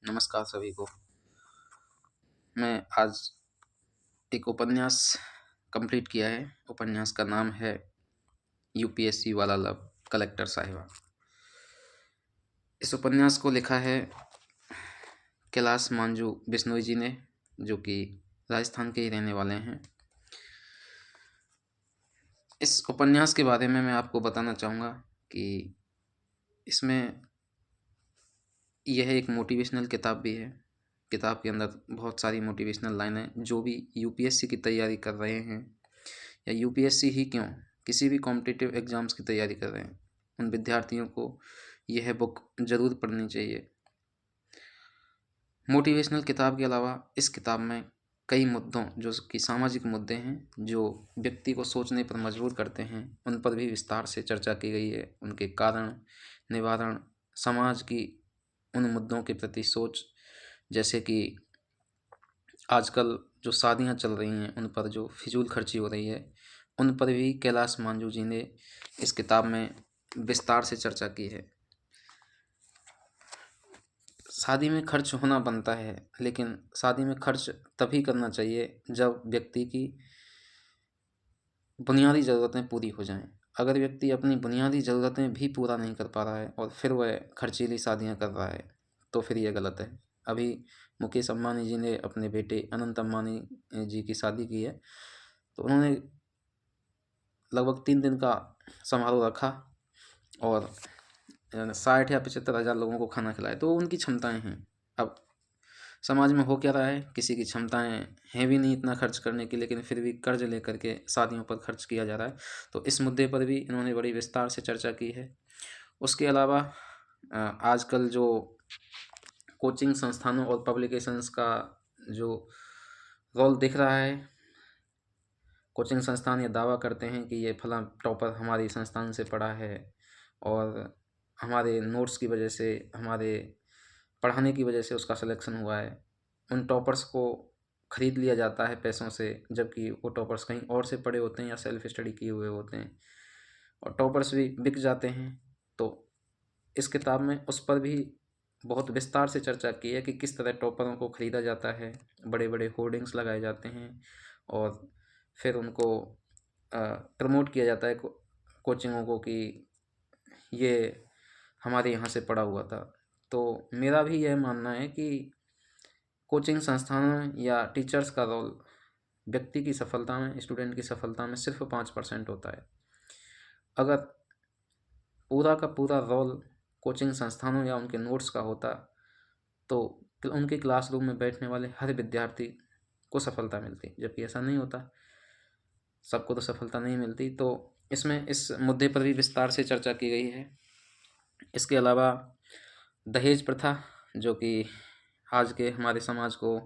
नमस्कार सभी को। मैं आज एक उपन्यास कंप्लीट किया है। उपन्यास का नाम है यूपीएससी वाला लव कलेक्टर साहिबा। इस उपन्यास को लिखा है कैलाश मांझू बिश्नोई जी ने, जो कि राजस्थान के ही रहने वाले हैं। इस उपन्यास के बारे में मैं आपको बताना चाहूँगा कि इसमें यह एक मोटिवेशनल किताब भी है। किताब के अंदर बहुत सारी मोटिवेशनल लाइनें जो भी यूपीएससी की तैयारी कर रहे हैं, या यूपीएससी ही क्यों, किसी भी कॉम्पिटिटिव एग्ज़ाम्स की तैयारी कर रहे हैं, उन विद्यार्थियों को यह बुक ज़रूर पढ़नी चाहिए। मोटिवेशनल किताब के अलावा इस किताब में कई मुद्दों, जो कि सामाजिक मुद्दे हैं, जो व्यक्ति को सोचने पर मजबूर करते हैं, उन पर भी विस्तार से चर्चा की गई है। उनके कारण, निवारण, समाज की उन मुद्दों के प्रति सोच, जैसे कि आजकल जो शादियां चल रही हैं उन पर जो फिजूल खर्ची हो रही है, उन पर भी कैलाश मांझू जी ने इस किताब में विस्तार से चर्चा की है। शादी में खर्च होना बनता है, लेकिन शादी में खर्च तभी करना चाहिए जब व्यक्ति की बुनियादी ज़रूरतें पूरी हो जाएं। अगर व्यक्ति अपनी बुनियादी ज़रूरतें भी पूरा नहीं कर पा रहा है और फिर वह खर्चीली शादियां कर रहा है, तो फिर यह गलत है। अभी मुकेश अम्बानी जी ने अपने बेटे अनंत अम्बानी जी की शादी की है, तो उन्होंने लगभग 3 दिन का समारोह रखा और 60 या 75 हज़ार लोगों को खाना खिलाया। तो उनकी क्षमताएं हैं। अब समाज में हो क्या रहा है, किसी की क्षमताएं हैं भी नहीं इतना खर्च करने की, लेकिन फिर भी कर्ज लेकर के शादियों पर खर्च किया जा रहा है। तो इस मुद्दे पर भी इन्होंने बड़ी विस्तार से चर्चा की है। उसके अलावा आजकल जो कोचिंग संस्थानों और पब्लिकेशंस का जो रोल दिख रहा है, कोचिंग संस्थान ये दावा करते हैं कि ये फलां टॉपर हमारी संस्थान से पढ़ा है और हमारे नोट्स की वजह से, हमारे पढ़ाने की वजह से उसका सिलेक्शन हुआ है। उन टॉपर्स को खरीद लिया जाता है पैसों से, जबकि वो टॉपर्स कहीं और से पढ़े होते हैं या सेल्फ स्टडी किए हुए होते हैं, और टॉपर्स भी बिक जाते हैं। तो इस किताब में उस पर भी बहुत विस्तार से चर्चा की है कि किस तरह टॉपरों को खरीदा जाता है, बड़े बड़े होर्डिंग्स लगाए जाते हैं और फिर उनको प्रमोट किया जाता है कोचिंगों को कि ये हमारे यहाँ से पढ़ा हुआ था। तो मेरा भी यह मानना है कि कोचिंग संस्थानों या टीचर्स का रोल व्यक्ति की सफलता में, स्टूडेंट की सफलता में सिर्फ 5% होता है। अगर पूरा का पूरा रोल कोचिंग संस्थानों या उनके नोट्स का होता, तो उनके क्लासरूम में बैठने वाले हर विद्यार्थी को सफलता मिलती, जबकि ऐसा नहीं होता। सबको तो सफलता नहीं मिलती। तो इसमें इस मुद्दे पर भी विस्तार से चर्चा की गई है। इसके अलावा दहेज प्रथा, जो कि आज के हमारे समाज को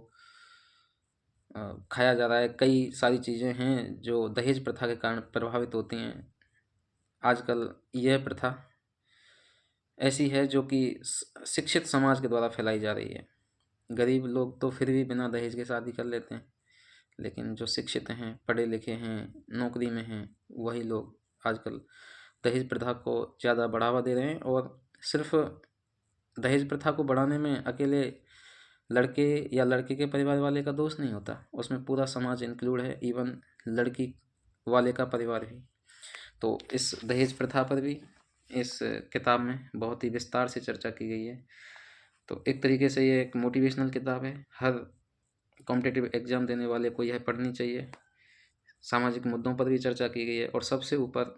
खाया जा रहा है, कई सारी चीज़ें हैं जो दहेज प्रथा के कारण प्रभावित होती हैं। आजकल यह प्रथा ऐसी है जो कि शिक्षित समाज के द्वारा फैलाई जा रही है। गरीब लोग तो फिर भी बिना दहेज के शादी कर लेते हैं, लेकिन जो शिक्षित हैं, पढ़े लिखे हैं, नौकरी में हैं, वही लोग आजकल दहेज प्रथा को ज़्यादा बढ़ावा दे रहे हैं। और सिर्फ दहेज प्रथा को बढ़ाने में अकेले लड़के या लड़के के परिवार वाले का दोष नहीं होता, उसमें पूरा समाज इंक्लूड है, इवन लड़की वाले का परिवार भी। तो इस दहेज प्रथा पर भी इस किताब में बहुत ही विस्तार से चर्चा की गई है। तो एक तरीके से ये एक मोटिवेशनल किताब है। हर कॉम्पिटिटिव एग्ज़ाम देने वाले को यह पढ़नी चाहिए। सामाजिक मुद्दों पर भी चर्चा की गई है, और सबसे ऊपर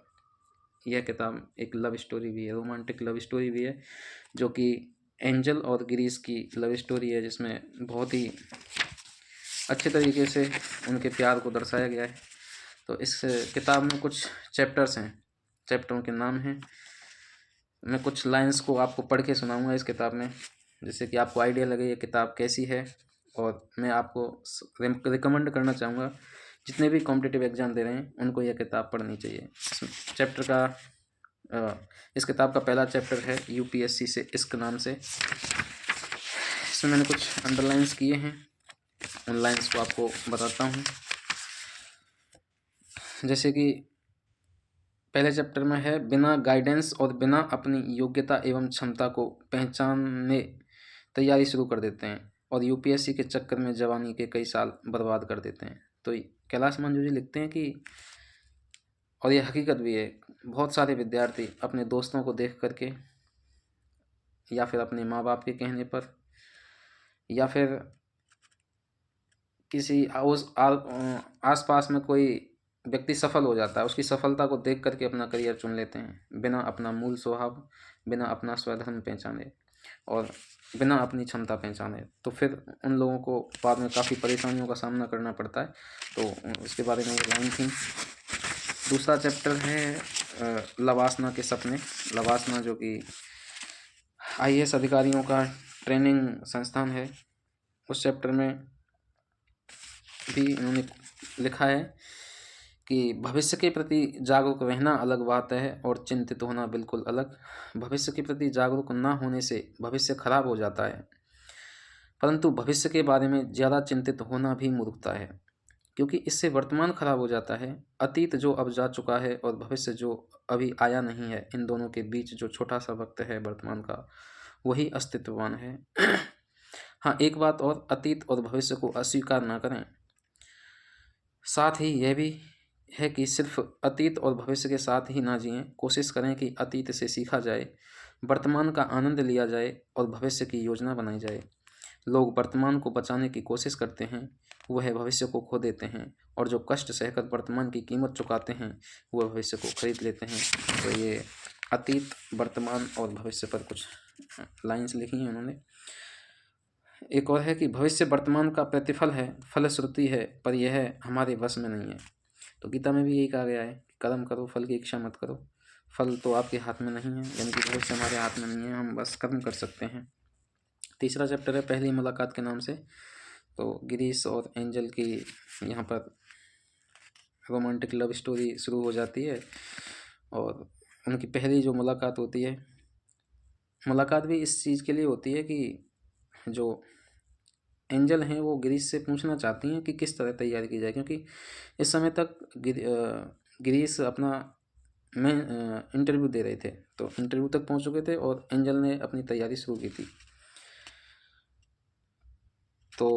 यह किताब एक लव स्टोरी भी है, रोमांटिक लव स्टोरी भी है, जो कि एंजल और गिरीश की लव स्टोरी है, जिसमें बहुत ही अच्छे तरीके से उनके प्यार को दर्शाया गया है। तो इस किताब में कुछ चैप्टर्स हैं, चैप्टरों के नाम हैं। मैं कुछ लाइंस को आपको पढ़ के सुनाऊंगा इस किताब में, जिससे कि आपको आइडिया लगे ये किताब कैसी है। और मैं आपको रिकमेंड करना चाहूँगा, जितने भी कॉम्पिटिटिव एग्ज़ाम दे रहे हैं उनको यह किताब पढ़नी चाहिए। चैप्टर का इस किताब का पहला चैप्टर है यूपीएससी से इश्क नाम से। इसमें मैंने कुछ अंडरलाइंस किए हैं, उन लाइंस को आपको बताता हूँ। जैसे कि पहले चैप्टर में है, बिना गाइडेंस और बिना अपनी योग्यता एवं क्षमता को पहचानने तैयारी शुरू कर देते हैं और यूपीएससी के चक्कर में जवानी के कई साल बर्बाद कर देते हैं। तो कैलाश मंजू जी लिखते हैं कि, और ये हकीकत भी है, बहुत सारे विद्यार्थी अपने दोस्तों को देख करके या फिर अपने माँ बाप के कहने पर या फिर किसी आस पास में कोई व्यक्ति सफल हो जाता है, उसकी सफलता को देख करके अपना करियर चुन लेते हैं, बिना अपना मूल स्वभाव, बिना अपना स्वधर्म पहचाने और बिना अपनी क्षमता पहचाने। तो फिर उन लोगों को बाद में काफ़ी परेशानियों का सामना करना पड़ता है। तो इसके बारे में ये लाइन थी। दूसरा चैप्टर है लवासना के सपने। लवासना जो कि आईएएस अधिकारियों का ट्रेनिंग संस्थान है, उस चैप्टर में भी इन्होंने लिखा है कि भविष्य के प्रति जागरूक रहना अलग बात है और चिंतित होना बिल्कुल अलग। भविष्य के प्रति जागरूक ना होने से भविष्य खराब हो जाता है, परंतु भविष्य के बारे में ज़्यादा चिंतित होना भी मूर्खता है, क्योंकि इससे वर्तमान खराब हो जाता है। अतीत जो अब जा चुका है और भविष्य जो अभी आया नहीं है, इन दोनों के बीच जो छोटा सा वक्त है वर्तमान का, वही अस्तित्ववान है। हाँ, एक बात और, अतीत और भविष्य को अस्वीकार ना करें। साथ ही यह भी है कि सिर्फ अतीत और भविष्य के साथ ही ना जिएं। कोशिश करें कि अतीत से सीखा जाए, वर्तमान का आनंद लिया जाए और भविष्य की योजना बनाई जाए। लोग वर्तमान को बचाने की कोशिश करते हैं, वह भविष्य को खो देते हैं, और जो कष्ट सहकर वर्तमान की कीमत चुकाते हैं वह भविष्य को खरीद लेते हैं। तो ये अतीत, वर्तमान और भविष्य पर कुछ लाइन्स लिखी हैं उन्होंने। एक और है कि भविष्य वर्तमान का प्रतिफल है, फलश्रुति है, पर यह हमारे वश में नहीं है। तो गीता में भी यही कहा गया है, कर्म करो, फल की इच्छा मत करो। फल तो आपके हाथ में नहीं है, यानी कि भविष्य हमारे हाथ में नहीं है, हम बस कर्म कर सकते हैं। तीसरा चैप्टर है पहली मुलाकात के नाम से। तो गिरीश और एंजल की यहाँ पर रोमांटिक लव स्टोरी शुरू हो जाती है और उनकी पहली जो मुलाकात होती है, मुलाकात भी इस चीज़ के लिए होती है कि जो एंजल हैं वो गिरीश से पूछना चाहती हैं कि किस तरह तैयारी की जाए, क्योंकि इस समय तक गिरीश अपना में इंटरव्यू दे रहे थे, तो इंटरव्यू तक पहुंच चुके थे और एंजल ने अपनी तैयारी शुरू की थी। तो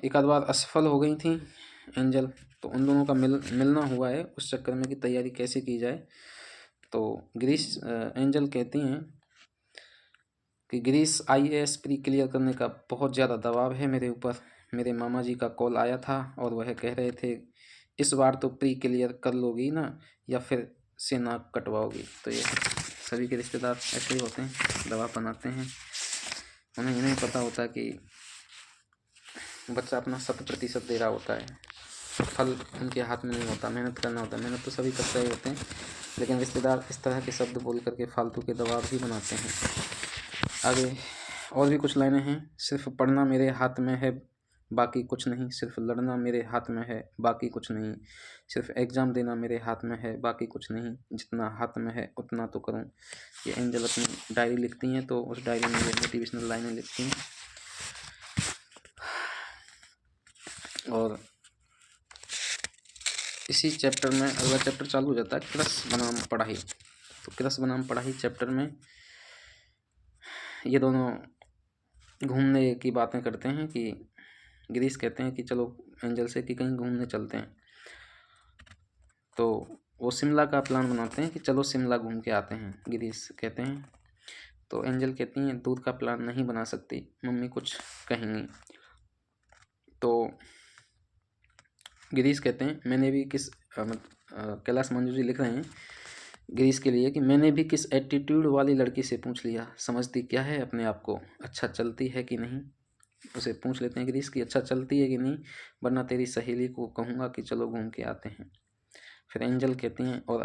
एक आध बार असफल हो गई थी एंजल, तो उन दोनों का मिलना हुआ है उस चक्कर में कि तैयारी कैसे की जाए। तो गिरीश एंजल कहती हैं कि गिरीश, आईएएस प्री क्लियर करने का बहुत ज़्यादा दबाव है मेरे ऊपर। मेरे मामा जी का कॉल आया था और वह कह रहे थे इस बार तो प्री क्लियर कर लोगी ना, या फिर से नाक कटवाओगी। तो ये सभी के रिश्तेदार ऐसे ही होते हैं, दबाव बनाते हैं। उन्हें ये नहीं पता होता कि बच्चा अपना 100% दे रहा होता है, फल उनके हाथ में नहीं होता, मेहनत करना होता है। मेहनत तो सभी करते ही होते हैं, लेकिन रिश्तेदार इस तरह के शब्द बोल करके फालतू के दबाव ही बनाते हैं। आगे और भी कुछ लाइनें हैं। सिर्फ पढ़ना मेरे हाथ में है, बाकी कुछ नहीं। सिर्फ लड़ना मेरे हाथ में है, बाकी कुछ नहीं। सिर्फ एग्ज़ाम देना मेरे हाथ में है, बाकी कुछ नहीं। जितना हाथ में है उतना तो करूं। ये एंजल अपनी डायरी लिखती हैं, तो उस डायरी में ये मोटिवेशनल लाइनें लिखती हैं। और इसी चैप्टर में अगला चैप्टर चालू हो जाता है, कृस बनाम पढ़ाई। तो कृस बनाम पढ़ाई चैप्टर में ये दोनों घूमने की बातें करते हैं कि गिरीश कहते हैं कि चलो एंजल से कि कहीं घूमने चलते हैं। तो वो शिमला का प्लान बनाते हैं कि चलो शिमला घूम के आते हैं, गिरीश कहते हैं। तो एंजल कहती हैं दूर का प्लान नहीं बना सकती, मम्मी कुछ कहेंगी। तो गिरीश कहते हैं मैंने भी कैलाश मंजू जी लिख रहे हैं गिरीश के लिए कि मैंने भी किस एटीट्यूड वाली लड़की से पूछ लिया, समझती क्या है अपने आप को, अच्छा चलती है कि नहीं। उसे पूछ लेते हैं गिरीश की अच्छा चलती है कि नहीं, वरना तेरी सहेली को कहूँगा कि चलो घूम के आते हैं। फिर एंजल कहती हैं और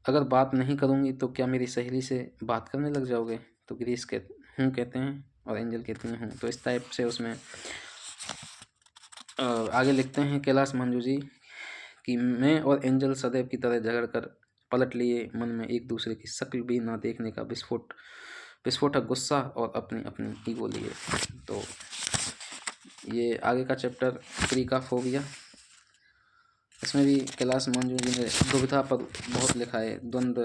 अगर बात नहीं करूँगी तो क्या मेरी सहेली से बात करने लग जाओगे। तो गिरीश कहते हैं और एंजल कहती हैं हूँ। तो इस टाइप से उसमें आगे लिखते हैं कैलाश मंजू जी कि मैं और एंजल सदैव की तरह झगड़ कर पलट लिए, मन में एक दूसरे की शक्ल भी ना देखने का विस्फोटक गुस्सा और अपनी अपनी ईगो लिए। तो ये आगे का चैप्टर प्री का फोबिया। इसमें भी कैलाश मंजू जी ने दुविधा पर बहुत लिखा है। द्वंद्व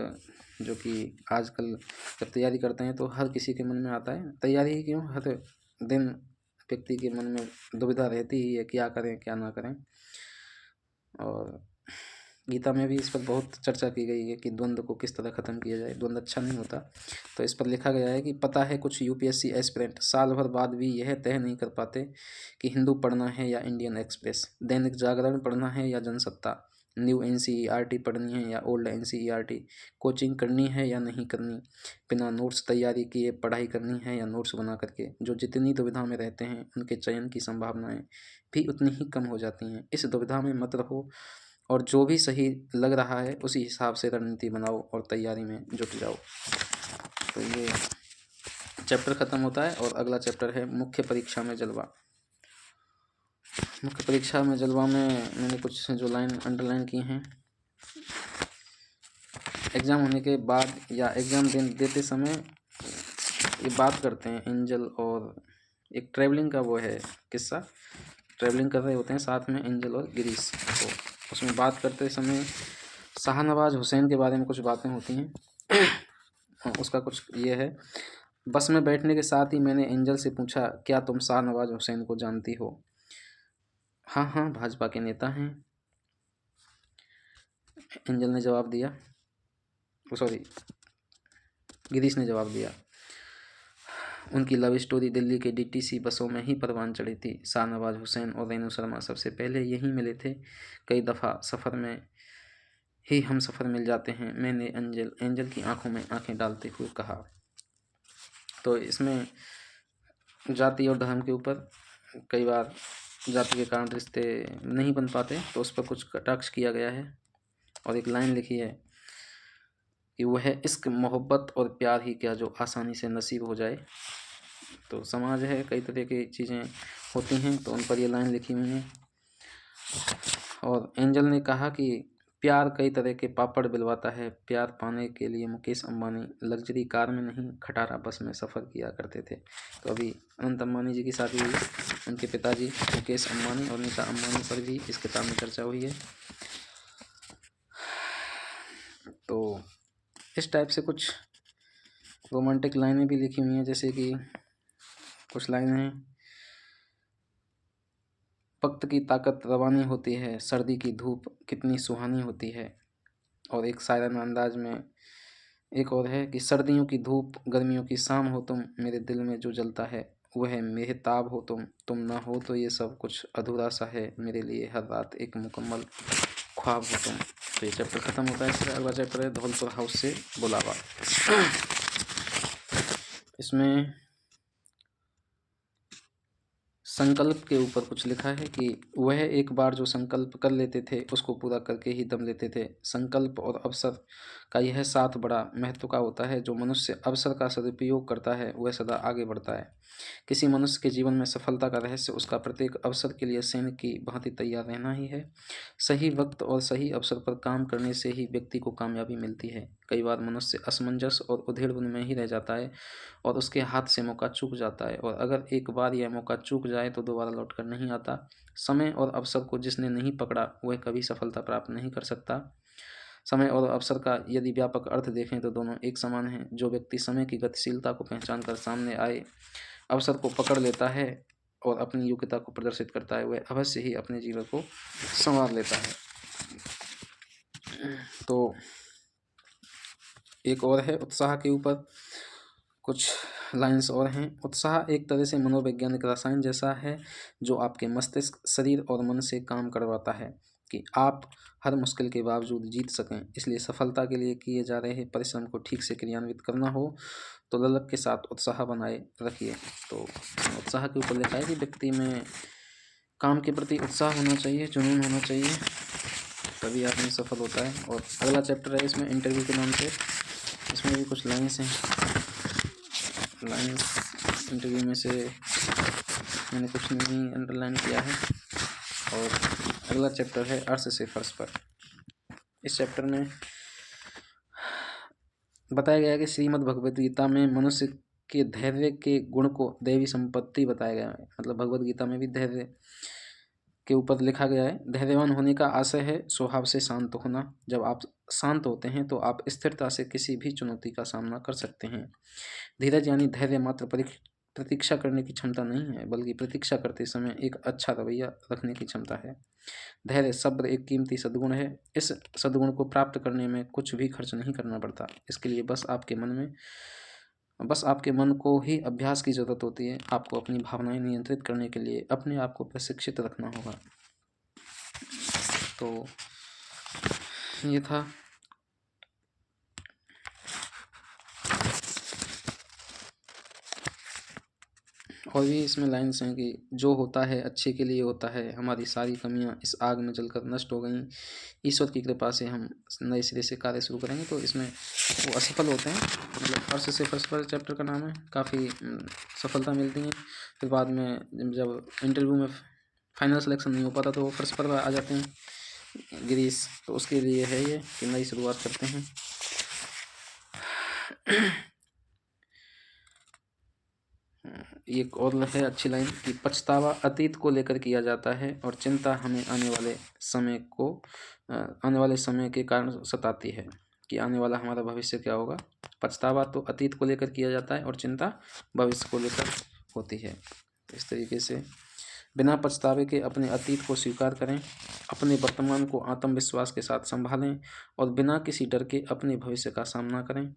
जो कि आजकल जब तैयारी करते हैं तो हर किसी के मन में आता है, तैयारी ही क्यों, हर दिन व्यक्ति के मन में दुविधा रहती ही है, क्या करें क्या ना करें। और गीता में भी इस पर बहुत चर्चा की गई है कि द्वंद्व को किस तरह ख़त्म किया जाए, द्वंद्व अच्छा नहीं होता। तो इस पर लिखा गया है कि पता है कुछ यूपीएससी एस्पिरेंट साल भर बाद भी यह तय नहीं कर पाते कि हिंदू पढ़ना है या इंडियन एक्सप्रेस, दैनिक जागरण पढ़ना है या जनसत्ता, न्यू एनसीईआरटी पढ़नी है या ओल्ड एनसीईआरटी, कोचिंग करनी है या नहीं करनी, बिना नोट्स तैयारी किए पढ़ाई करनी है या नोट्स बना करके। जो जितनी दुविधा में रहते हैं उनके चयन की संभावनाएं भी उतनी ही कम हो जाती हैं। इस दुविधा में मत रहो और जो भी सही लग रहा है उसी हिसाब से रणनीति बनाओ और तैयारी में जुट जाओ। तो ये चैप्टर ख़त्म होता है और अगला चैप्टर है मुख्य परीक्षा में जलवा। मुख्य परीक्षा में जलवा में मैंने कुछ जो लाइन अंडरलाइन की हैं, एग्ज़ाम होने के बाद या एग्ज़ाम देते समय ये बात करते हैं एंजल और एक ट्रैवलिंग का वो है किस्सा, ट्रैवलिंग कर रहे होते हैं साथ में एंजल और गिरीश। तो उसमें बात करते समय शाहनवाज हुसैन के बारे में कुछ बातें होती हैं। उसका कुछ ये है, बस में बैठने के साथ ही मैंने एंजल से पूछा, क्या तुम शाहनवाज हुसैन को जानती हो? हाँ हाँ, भाजपा के नेता हैं, एंजल ने जवाब दिया, सॉरी गिरीश ने जवाब दिया। उनकी लव स्टोरी दिल्ली के डीटीसी बसों में ही परवान चढ़ी थी। शाहनवाज हुसैन और रेणु शर्मा सबसे पहले यहीं मिले थे। कई दफ़ा सफ़र में ही हम सफ़र मिल जाते हैं, मैंने एंजल की आंखों में आंखें डालते हुए कहा। तो इसमें जाति और धर्म के ऊपर कई बार जाति के कारण रिश्ते नहीं बन पाते, तो उस पर कुछ कटाक्ष किया गया है। और एक लाइन लिखी है कि वह इश्क मोहब्बत और प्यार ही क्या जो आसानी से नसीब हो जाए। तो समाज है, कई तरह की चीज़ें होती हैं, तो उन पर ये लाइन लिखी हुई है। और एंजल ने कहा कि प्यार कई तरह के पापड़ बिलवाता है। प्यार पाने के लिए मुकेश अंबानी लग्जरी कार में नहीं, खटारा बस में सफ़र किया करते थे। तो अभी अनंत अंबानी जी की शादी हुई, उनके पिताजी मुकेश अंबानी और नीता अंबानी पर भी इस किताब में चर्चा हुई है। तो इस टाइप से कुछ रोमांटिक लाइनें भी लिखी हुई हैं, जैसे कि कुछ लाइनें हैं, वक्त की ताकत रवानी होती है, सर्दी की धूप कितनी सुहानी होती है। और एक शायराना अंदाज में एक और है कि सर्दियों की धूप गर्मियों की शाम हो तुम, मेरे दिल में जो जलता है वह मेहताब हो तुम ना हो तो ये सब कुछ अधूरा सा है, मेरे लिए हर रात एक मुकम्मल ख्वाब हो तुम। तो ये चैप्टर ख़त्म होता है। इसका अगला चैप्टर है धौलपुर हाउस से बुलावा। इसमें संकल्प के ऊपर कुछ लिखा है कि वह एक बार जो संकल्प कर लेते थे उसको पूरा करके ही दम लेते थे। संकल्प और अवसर का यह साथ बड़ा महत्व का होता है। जो मनुष्य अवसर का सदुपयोग करता है वह सदा आगे बढ़ता है। किसी मनुष्य के जीवन में सफलता का रहस्य उसका प्रत्येक अवसर के लिए सैनिक की भांति तैयार रहना ही है। सही वक्त और सही अवसर पर काम करने से ही व्यक्ति को कामयाबी मिलती है। कई बार मनुष्य असमंजस और उधेड़बुन में ही रह जाता है और उसके हाथ से मौका चूक जाता है, और अगर एक बार यह मौका चूक जाए तो दोबारा लौट कर नहीं आता। समय और अवसर को जिसने नहीं पकड़ा वह कभी सफलता प्राप्त नहीं कर सकता। समय और अवसर का यदि व्यापक अर्थ देखें तो दोनों एक समान हैं। जो व्यक्ति समय की गतिशीलता को पहचान कर सामने आए अवसर को पकड़ लेता है और अपनी योग्यता को प्रदर्शित करता है, वह अवश्य ही अपने जीवन को संवार लेता है। तो एक और है उत्साह के ऊपर कुछ लाइंस और हैं। उत्साह एक तरह से मनोवैज्ञानिक रसायन जैसा है जो आपके मस्तिष्क, शरीर और मन से काम करवाता है कि आप हर मुश्किल के बावजूद जीत सकें। इसलिए सफलता के लिए किए जा रहे परिश्रम को ठीक से क्रियान्वित करना हो तो ललक के साथ उत्साह बनाए रखिए। तो उत्साह के ऊपर लिखा है कि व्यक्ति में काम के प्रति उत्साह होना चाहिए, जुनून होना चाहिए, तभी आदमी सफल होता है। और अगला चैप्टर है इसमें इंटरव्यू के नाम से, इसमें भी कुछ लाइन्स हैं। लाइन्स इंटरव्यू में से मैंने कुछ नहीं अंडरलाइन किया है। और अगला चैप्टर है अर्श से फर्श पर। इस चैप्टर में बताया गया है कि श्रीमद् भगवद गीता में मनुष्य के धैर्य के गुण को दैवी संपत्ति बताया गया है। मतलब भगवद गीता में भी धैर्य के ऊपर लिखा गया है, धैर्यवान होने का आशय है स्वभाव से शांत होना। जब आप शांत होते हैं तो आप स्थिरता से किसी भी चुनौती का सामना कर सकते हैं। धीरज यानी धैर्य मात्र प्रतीक्षा करने की क्षमता नहीं है, बल्कि प्रतीक्षा करते समय एक अच्छा रवैया रखने की क्षमता है। धैर्य सब्र एक कीमती सद्गुण है। इस सद्गुण को प्राप्त करने में कुछ भी खर्च नहीं करना पड़ता। इसके लिए बस आपके मन को ही अभ्यास की ज़रूरत होती है। आपको अपनी भावनाएं नियंत्रित करने के लिए अपने आप को प्रशिक्षित रखना होगा। तो ये था। और भी इसमें लाइन्स हैं कि जो होता है अच्छे के लिए होता है, हमारी सारी कमियां इस आग में जलकर नष्ट हो गईं, ईश्वर की कृपा से हम नए सिरे से कार्य शुरू करेंगे। तो इसमें वो असफल होते हैं, मतलब फर्स्ट से फर्स्ट पर चैप्टर का नाम है, काफ़ी सफलता मिलती है। फिर बाद में जब इंटरव्यू में फाइनल सिलेक्शन नहीं हो पाता तो वो फर्स्ट पर आ जाते हैं गिरीश। तो उसके लिए है ये कि नई शुरुआत करते हैं। एक और है अच्छी लाइन कि पछतावा अतीत को लेकर किया जाता है और चिंता हमें आने वाले समय के कारण सताती है, कि आने वाला हमारा भविष्य क्या होगा। पछतावा तो अतीत को लेकर किया जाता है और चिंता भविष्य को लेकर होती है। इस तरीके से बिना पछतावे के अपने अतीत को स्वीकार करें, अपने वर्तमान को आत्मविश्वास के साथ संभालें और बिना किसी डर के अपने भविष्य का सामना करें।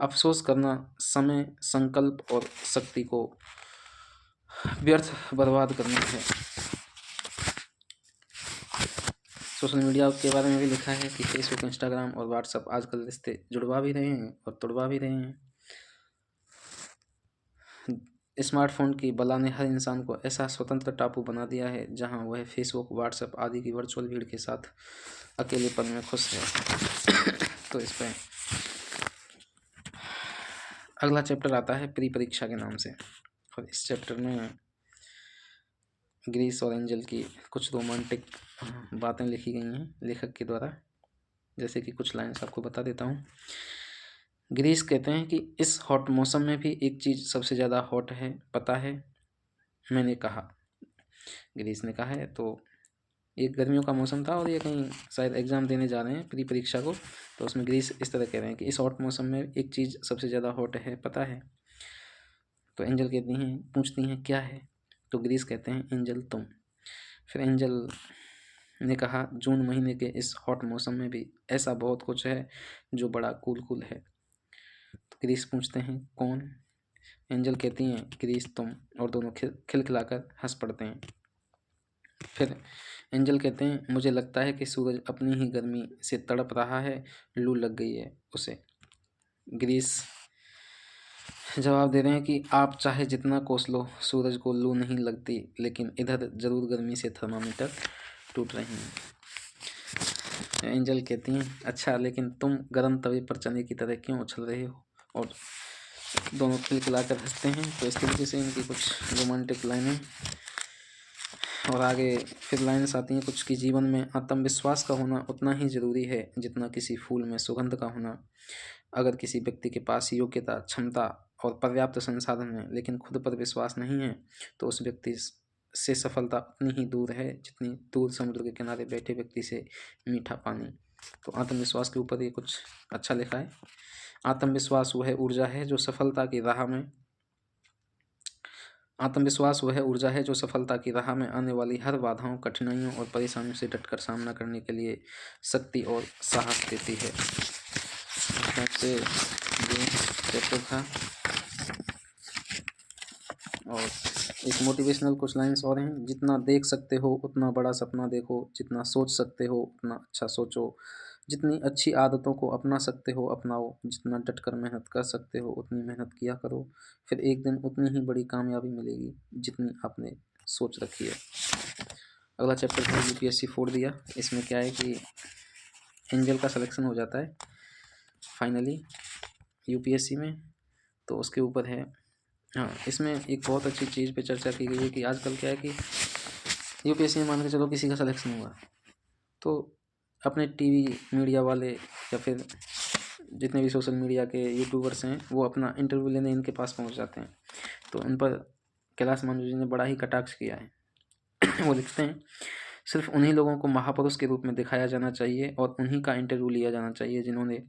अफसोस करना समय, संकल्प और शक्ति को व्यर्थ बर्बाद करना है। सोशल मीडिया के बारे में भी लिखा है कि फेसबुक, इंस्टाग्राम और व्हाट्सएप आजकल रिश्ते जुड़वा भी रहे हैं और तोड़वा भी रहे हैं। स्मार्टफोन की बला ने हर इंसान को ऐसा स्वतंत्र टापू बना दिया है जहां वह फेसबुक, व्हाट्सएप आदि की वर्चुअल भीड़ के साथ अकेलेपन में खुश है। तो इस पर अगला चैप्टर आता है प्री परीक्षा के नाम से, और इस चैप्टर में ग्रीस और एंजल की कुछ रोमांटिक बातें लिखी गई हैं लेखक के द्वारा। जैसे कि कुछ लाइन्स आपको बता देता हूँ। ग्रीस कहते हैं कि इस हॉट मौसम में भी एक चीज़ सबसे ज़्यादा हॉट है, पता है? मैंने कहा, ग्रीस ने कहा है। तो एक गर्मियों का मौसम था और ये कहीं शायद एग्ज़ाम देने जा रहे हैं प्री परीक्षा को। तो उसमें ग्रीस इस तरह कह रहे हैं कि इस हॉट मौसम में एक चीज़ सबसे ज़्यादा हॉट है, पता है? तो एंजल पूछती हैं क्या है? तो ग्रीस कहते हैं एंजल तुम। फिर एंजल ने कहा जून महीने के इस हॉट मौसम में भी ऐसा बहुत कुछ है जो बड़ा कूल है। तो ग्रीस पूछते हैं कौन? एंजल कहती हैं ग्रीस तुम, और दोनों खिलखिलाकर हंस पड़ते हैं। फिर एंजल कहते हैं मुझे लगता है कि सूरज अपनी ही गर्मी से तड़प रहा है, लू लग गई है उसे। ग्रीस जवाब दे रहे हैं कि आप चाहे जितना कोस लो, सूरज को लू नहीं लगती, लेकिन इधर ज़रूर गर्मी से थर्मामीटर टूट रही हैं। एंजल कहती हैं अच्छा, लेकिन तुम गर्म तवे पर चने की तरह क्यों उछल रहे हो? और दोनों खिलखिलाकर हंसते हैं। तो इस तरीके से इनकी कुछ रोमांटिक लाइनें। और आगे फिर लाइन्स आती हैं कुछ कि जीवन में आत्मविश्वास का होना उतना ही ज़रूरी है जितना किसी फूल में सुगंध का होना। अगर किसी व्यक्ति के पास योग्यता, क्षमता और पर्याप्त संसाधन है लेकिन खुद पर विश्वास नहीं है, तो उस व्यक्ति से सफलता उतनी ही दूर है जितनी दूर समुद्र के किनारे बैठे व्यक्ति से मीठा पानी। तो आत्मविश्वास के ऊपर ये कुछ अच्छा लिखा है। आत्मविश्वास वह ऊर्जा है जो सफलता की राह में आने वाली हर बाधाओं, कठिनाइयों और परेशानियों से डटकर सामना करने के लिए शक्ति और साहस देती है। से ये चैप्टर था। और एक मोटिवेशनल कुछ लाइन्स और हैं। जितना देख सकते हो उतना बड़ा सपना देखो, जितना सोच सकते हो उतना अच्छा सोचो, जितनी अच्छी आदतों को अपना सकते हो अपनाओ, जितना डटकर मेहनत कर सकते हो उतनी मेहनत किया करो, फिर एक दिन उतनी ही बड़ी कामयाबी मिलेगी जितनी आपने सोच रखी है। अगला चैप्टर था UPSC 4 दिया। इसमें क्या है कि एंजल का सिलेक्शन हो जाता है फाइनली UPSC में। तो उसके ऊपर है, हाँ, इसमें एक बहुत अच्छी चीज़ पे चर्चा की गई है कि आजकल क्या है कि UPSC में मान के चलो किसी का सिलेक्शन हुआ तो अपने टीवी मीडिया वाले या फिर जितने भी सोशल मीडिया के यूट्यूबर्स हैं वो अपना इंटरव्यू लेने इनके पास पहुंच जाते हैं। तो इन पर कैलाश मानव जी ने बड़ा ही कटाक्ष किया है वो लिखते हैं, सिर्फ उन्हीं लोगों को महापुरुष के रूप में दिखाया जाना चाहिए और उन्हीं का इंटरव्यू लिया जाना चाहिए जिन्होंने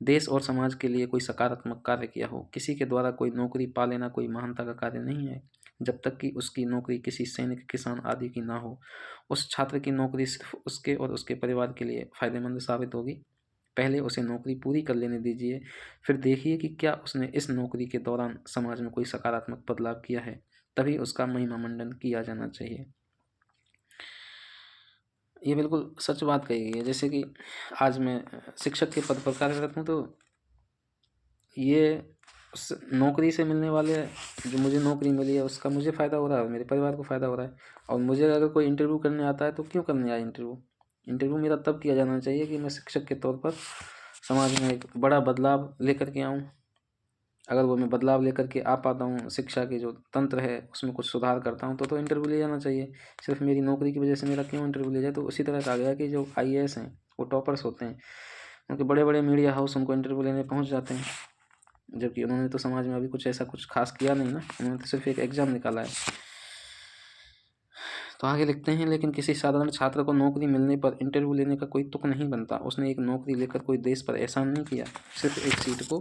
देश और समाज के लिए कोई सकारात्मक कार्य किया हो। किसी के द्वारा कोई नौकरी पा लेना कोई महानता का कार्य नहीं है, जब तक कि उसकी नौकरी किसी सैनिक, किसान आदि की ना हो। उस छात्र की नौकरी सिर्फ उसके और उसके परिवार के लिए फ़ायदेमंद साबित होगी। पहले उसे नौकरी पूरी कर लेने दीजिए, फिर देखिए कि क्या उसने इस नौकरी के दौरान समाज में कोई सकारात्मक बदलाव किया है, तभी उसका महिमा मंडन किया जाना चाहिए। ये बिल्कुल सच बात कही गई है। जैसे कि आज मैं शिक्षक के पद पर कार्यरत हूँ, तो ये नौकरी से मिलने वाले, जो मुझे नौकरी मिली है उसका मुझे फ़ायदा हो रहा है और मेरे परिवार को फ़ायदा हो रहा है। और मुझे अगर कोई इंटरव्यू करने आता है तो क्यों करने आए इंटरव्यू? इंटरव्यू मेरा तब किया जाना चाहिए कि मैं शिक्षक के तौर पर समाज में एक बड़ा बदलाव लेकर के आऊँ। अगर वो मैं बदलाव लेकर के आ पाता हूँ, शिक्षा की जो तंत्र है उसमें कुछ सुधार करता हूँ, तो इंटरव्यू ले जाना चाहिए। सिर्फ मेरी नौकरी की वजह से मेरा क्यों इंटरव्यू ले जाए? तो उसी तरह कहा गया कि जो IAS हैं वो टॉपर्स होते हैं, उनके बड़े बड़े मीडिया हाउस उनको इंटरव्यू लेने पहुँच जाते हैं, जबकि उन्होंने तो समाज में अभी कुछ ऐसा कुछ खास किया नहीं ना, उन्होंने तो सिर्फ एक एग्ज़ाम निकाला है। तो आगे लिखते हैं, लेकिन किसी साधारण छात्र को नौकरी मिलने पर इंटरव्यू लेने का कोई तुक नहीं बनता। उसने एक नौकरी लेकर कोई देश पर एहसान नहीं किया, सिर्फ एक सीट को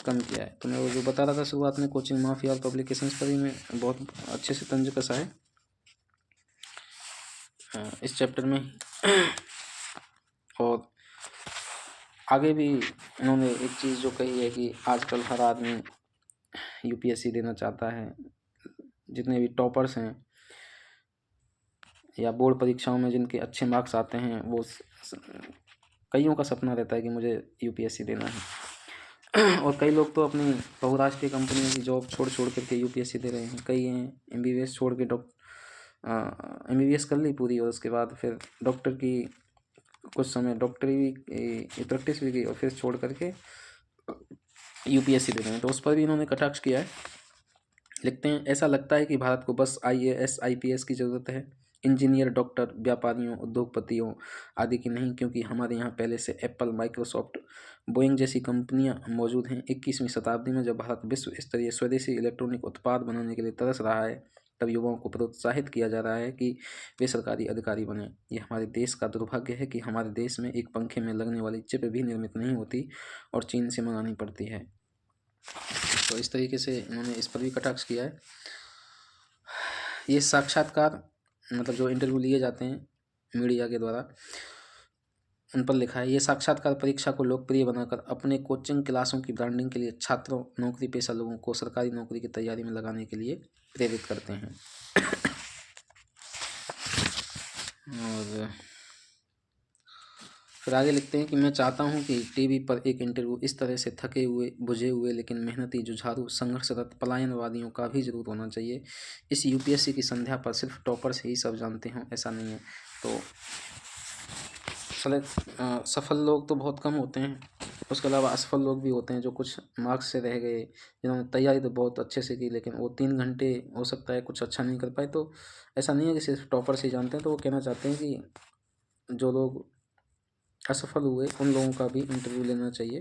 कम किया है। तो मैं वो जो बता रहा था शुरुआत में, कोचिंग माफिया और पब्लिकेशंस पर ही मैं बहुत अच्छे से तंज कसा है इस चैप्टर में। और आगे भी इन्होंने एक चीज़ जो कही है कि आजकल हर आदमी UPSC देना चाहता है। जितने भी टॉपर्स हैं या बोर्ड परीक्षाओं में जिनके अच्छे मार्क्स आते हैं, वो कईयों का सपना रहता है कि मुझे UPSC देना है। और कई लोग तो अपनी बहुराष्ट्रीय कंपनियों की जॉब छोड़ छोड़ करके UPSC दे रहे हैं। कई हैं MBBS छोड़ के MBBS कर ली पूरी, और उसके बाद फिर डॉक्टर की कुछ समय डॉक्टरी की प्रैक्टिस भी की और फिर छोड़ करके UPSC दे रहे हैं। तो उस पर भी इन्होंने कटाक्ष किया है। लिखते हैं, ऐसा लगता है कि भारत को बस IAS IPS की ज़रूरत है, इंजीनियर, डॉक्टर, व्यापारियों, उद्योगपतियों आदि की नहीं, क्योंकि हमारे यहाँ पहले से एप्पल, माइक्रोसॉफ्ट, बोइंग जैसी कंपनियाँ मौजूद हैं। 21वीं शताब्दी में जब भारत विश्व स्तरीय स्वदेशी इलेक्ट्रॉनिक उत्पाद बनाने के लिए तरस रहा है, तब युवाओं को प्रोत्साहित किया जा रहा है कि वे सरकारी अधिकारी बने। ये हमारे देश का दुर्भाग्य है कि हमारे देश में एक पंखे में लगने वाली चिप भी निर्मित नहीं होती और चीन से मंगानी पड़ती है। तो इस तरीके से इन्होंने इस पर भी कटाक्ष किया है। ये साक्षात्कार, मतलब जो इंटरव्यू लिए जाते हैं मीडिया के द्वारा, उन पर लिखा है, ये साक्षात्कार परीक्षा को लोकप्रिय बनाकर अपने कोचिंग क्लासों की ब्रांडिंग के लिए छात्रों, नौकरी पेशा लोगों को सरकारी नौकरी की तैयारी में लगाने के लिए प्रेरित करते हैं। और फिर आगे लिखते हैं कि मैं चाहता हूं कि टीवी पर एक इंटरव्यू इस तरह से थके हुए, बुझे हुए लेकिन मेहनती, जुझारू, संघर्षरत पलायनवादियों का भी जरूर होना चाहिए। इस UPSC की संध्या पर सिर्फ टॉपर्स ही सब जानते हों, ऐसा नहीं है। तो सफल लोग तो बहुत कम होते हैं, उसके अलावा असफल लोग भी होते हैं जो कुछ मार्क्स से रह गए, जिन्होंने तैयारी तो बहुत अच्छे से की लेकिन वो 3 घंटे हो सकता है कुछ अच्छा नहीं कर पाए। तो ऐसा नहीं है कि सिर्फ टॉपर्स ही जानते हैं। तो वो कहना चाहते हैं कि जो लोग असफल हुए उन लोगों का भी इंटरव्यू लेना चाहिए।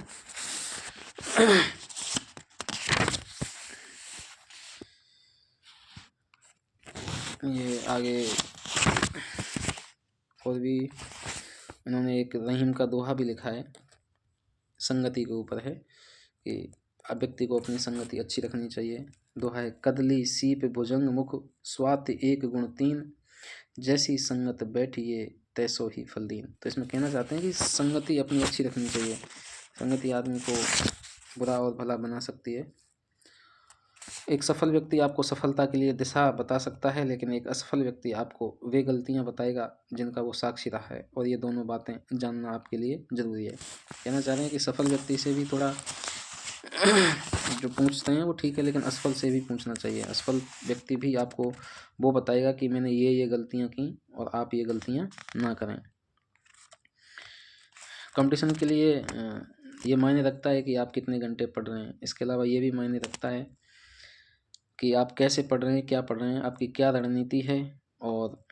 ये आगे और भी इन्होंने एक रहीम का दोहा भी लिखा है, संगति के ऊपर है कि व्यक्ति को अपनी संगति अच्छी रखनी चाहिए। दोहा है, कदली सीप भुजंग मुख स्वाति एक गुण तीन, जैसी संगत बैठिए तैसो ही फलदीन। तो इसमें कहना चाहते हैं कि संगति अपनी अच्छी रखनी चाहिए। संगति आदमी को बुरा और भला बना सकती है। एक सफल व्यक्ति आपको सफलता के लिए दिशा बता सकता है, लेकिन एक असफल व्यक्ति आपको वे गलतियां बताएगा जिनका वो साक्षी रहा है, और ये दोनों बातें जानना आपके लिए ज़रूरी है। कहना चाह रहे हैं कि सफल व्यक्ति से भी थोड़ा जो पूछते हैं वो ठीक है, लेकिन असफल से भी पूछना चाहिए। असफल व्यक्ति भी आपको वो बताएगा कि मैंने ये गलतियाँ की और आप ये गलतियाँ ना करें। कंपटीशन के लिए ये मायने रखता है कि आप कितने घंटे पढ़ रहे हैं। इसके अलावा ये भी मायने रखता है कि आप कैसे पढ़ रहे हैं, क्या पढ़ रहे हैं, आपकी क्या रणनीति है, और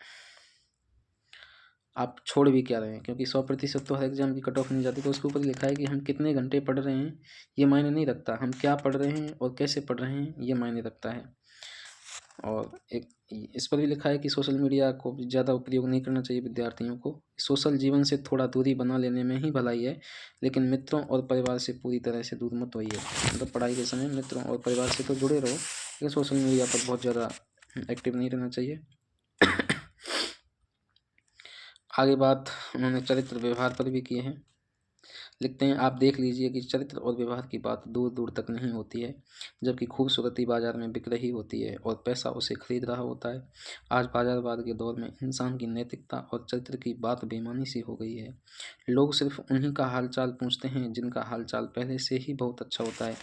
आप छोड़ भी क्या रहे हैं। क्योंकि 100% तो हर एग्ज़ाम की कट ऑफ नहीं जाती, तो उसके ऊपर लिखा है कि हम कितने घंटे पढ़ रहे हैं ये मायने नहीं रखता, हम क्या पढ़ रहे हैं और कैसे पढ़ रहे हैं ये मायने रखता है। और एक इस पर भी लिखा है कि सोशल मीडिया को ज़्यादा उपयोग नहीं करना चाहिए विद्यार्थियों को। सोशल जीवन से थोड़ा दूरी बना लेने में ही भलाई है, लेकिन मित्रों और परिवार से पूरी तरह से दूर मत होइए। मतलब पढ़ाई के समय मित्रों और परिवार से तो जुड़े रहो, लेकिन सोशल मीडिया पर बहुत ज़्यादा एक्टिव नहीं रहना चाहिए। आगे बात उन्होंने चरित्र व्यवहार पर भी किए हैं। लिखते हैं, आप देख लीजिए कि चरित्र और व्यवहार की बात दूर दूर तक नहीं होती है, जबकि खूबसूरती बाजार में बिक रही होती है और पैसा उसे खरीद रहा होता है। आज बाजारवाद के दौर में इंसान की नैतिकता और चरित्र की बात बेमानी सी हो गई है। लोग सिर्फ उन्हीं का हालचाल पूछते हैं जिनका हालचाल पहले से ही बहुत अच्छा होता है।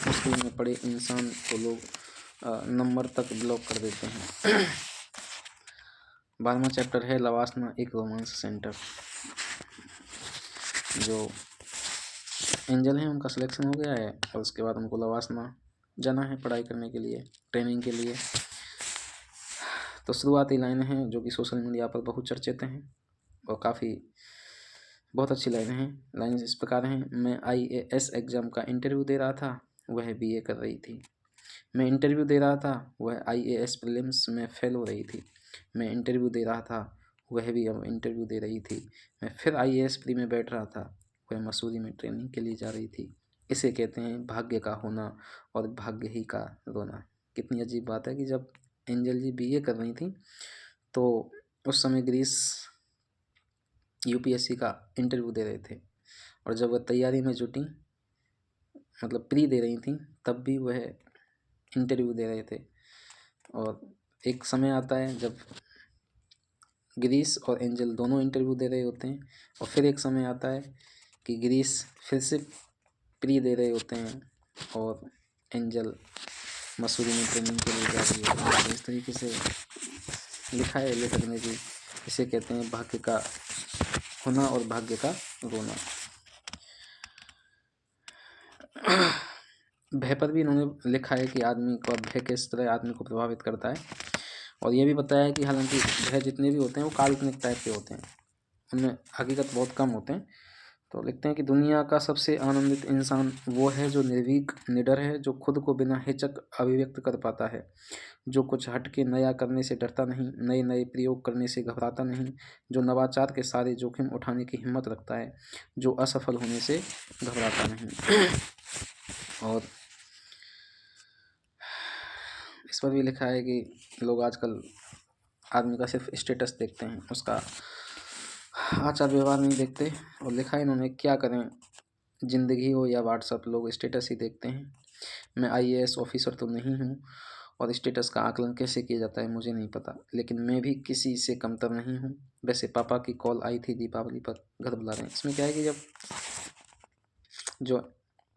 मुश्किल में पड़े इंसान को लोग नंबर तक ब्लॉक कर देते हैं। 12वां चैप्टर है लवासना एक रोमांस सेंटर। जो एंजल हैं उनका सिलेक्शन हो गया है और उसके बाद उनको लवासना जाना है पढ़ाई करने के लिए, ट्रेनिंग के लिए। तो शुरुआती लाइनें हैं जो कि सोशल मीडिया पर बहुत चर्चित हैं और काफ़ी बहुत अच्छी लाइनें हैं। लाइन इस प्रकार हैं, मैं IAS एग्ज़ाम का इंटरव्यू दे रहा था, वह BA कर रही थी। मैं इंटरव्यू दे रहा था, वह IAS प्रीलिम्स में फेल हो रही थी। मैं इंटरव्यू दे रहा था, वह भी अब इंटरव्यू दे रही थी। मैं फिर IAS प्री में बैठ रहा था, वह मसूरी में ट्रेनिंग के लिए जा रही थी। इसे कहते हैं भाग्य का होना और भाग्य ही का रोना। कितनी अजीब बात है कि जब एंजल जी BA कर रही थी तो उस समय ग्रीस UPSC का इंटरव्यू दे रहे थे, और जब वह तैयारी में जुटी, मतलब प्री दे रही थी, तब भी वह इंटरव्यू दे रहे थे। और एक समय आता है जब ग्रीस और एंजल दोनों इंटरव्यू दे रहे होते हैं, और फिर एक समय आता है कि ग्रीस फिर से प्री दे रहे होते हैं और एंजल मसूरी में ट्रेनिंग के लिए जा रही होती है। इस तरीके से लिखा है लेखक ने कि इसे कहते हैं भाग्य का होना और भाग्य का रोना। भय पर भी इन्होंने लिखा है कि आदमी को भय किस तरह आदमी को प्रभावित करता है, और ये भी बताया है कि हालांकि भय जितने भी होते हैं वो काल्पनिक टाइप के होते हैं, उनमें हकीकत बहुत कम होते हैं। तो लिखते हैं कि दुनिया का सबसे आनंदित इंसान वो है जो निर्भीक निडर है, जो खुद को बिना हिचक अभिव्यक्त कर पाता है, जो कुछ हटके नया करने से डरता नहीं, नए नए प्रयोग करने से घबराता नहीं, जो नवाचार के सारे जोखिम उठाने की हिम्मत रखता है, जो असफल होने से घबराता नहीं। और इस पर भी लिखा है कि लोग आजकल आदमी का सिर्फ स्टेटस देखते हैं, उसका आचार व्यवहार नहीं देखते। और लिखा है इन्होंने, क्या करें, ज़िंदगी हो या व्हाट्सअप, लोग स्टेटस ही देखते हैं। मैं IAS ऑफिसर तो नहीं हूँ और स्टेटस का आकलन कैसे किया जाता है मुझे नहीं पता, लेकिन मैं भी किसी से कमतर नहीं हूँ। वैसे पापा की कॉल आई थी दीपावली पर, घर बुला रहे हैं। इसमें क्या है कि जब जो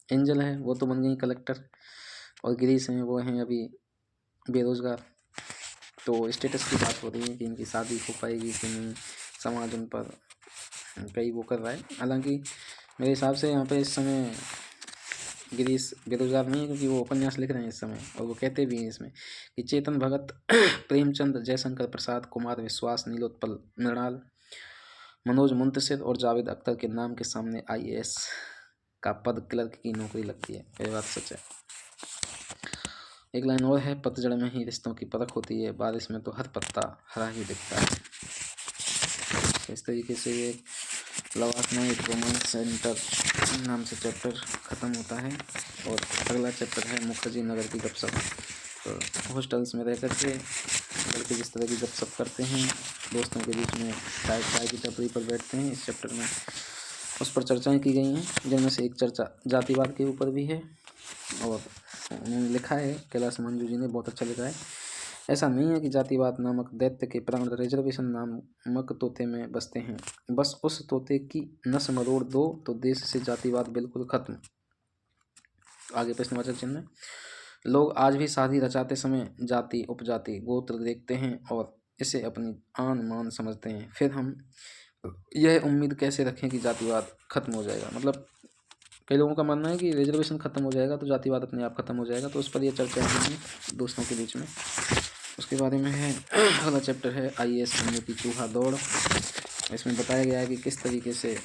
एंजल है वो तो बन गई कलेक्टर और गिरीश हैं वो हैं अभी बेरोज़गार, तो स्टेटस की बात हो रही है कि इनकी शादी हो पाएगी कि नहीं, समाज उन पर कई वो कर रहा है। हालांकि मेरे हिसाब से यहाँ पे इस समय गिरीश बेरोजगार नहीं है, क्योंकि वो उपन्यास लिख रहे हैं इस समय, और वो कहते भी हैं इसमें कि चेतन भगत, प्रेमचंद, जयशंकर प्रसाद, कुमार विश्वास, नीलोत्पल मृणाल, मनोज मुंतशिर और जावेद अख्तर के नाम के सामने IAS का पद क्लर्क की नौकरी लगती है। ये बात सच है। एक लाइन और है, पतझड़ में ही रिश्तों की परख होती है, बारिश में तो हर पत्ता हरा ही दिखता है। तो इस तरीके से ये लवासना एक रोमांस सेंटर नाम से चैप्टर ख़त्म होता है, और अगला चैप्टर है मुखर्जी नगर की गपशप। तो हॉस्टल्स में रह करके लड़के जिस तरह की गपशप करते हैं, दोस्तों के बीच में चाय की टपरी पर बैठते हैं, इस चैप्टर में उस पर चर्चाएं की गई हैं, जिनमें से एक चर्चा जातिवाद के ऊपर भी है। और उन्होंने लिखा है, कैलाश मंजू जी ने बहुत अच्छा लिखा है, ऐसा नहीं है कि जातिवाद नामक दैत्य के प्राण रिजर्वेशन नामक तोते में बसते हैं, बस उस तोते की नस मरोड़ दो तो देश से जातिवाद बिल्कुल खत्म। आगे प्रश्नवाचक चिन्ह, लोग आज भी शादी रचाते समय जाति, उपजाति, गोत्र देखते हैं और इसे अपनी आन मान समझते हैं। फिर हम यह उम्मीद कैसे रखें कि जातिवाद खत्म हो जाएगा। मतलब कई लोगों का मानना है कि रिजर्वेशन खत्म हो जाएगा तो जातिवाद अपने आप खत्म हो जाएगा, तो उस पर यह चर्चा है दोस्तों के बीच में। उसके बारे में है अगला चैप्टर है IAS बनने की चूहा दौड़। इसमें बताया गया है कि किस तरीके से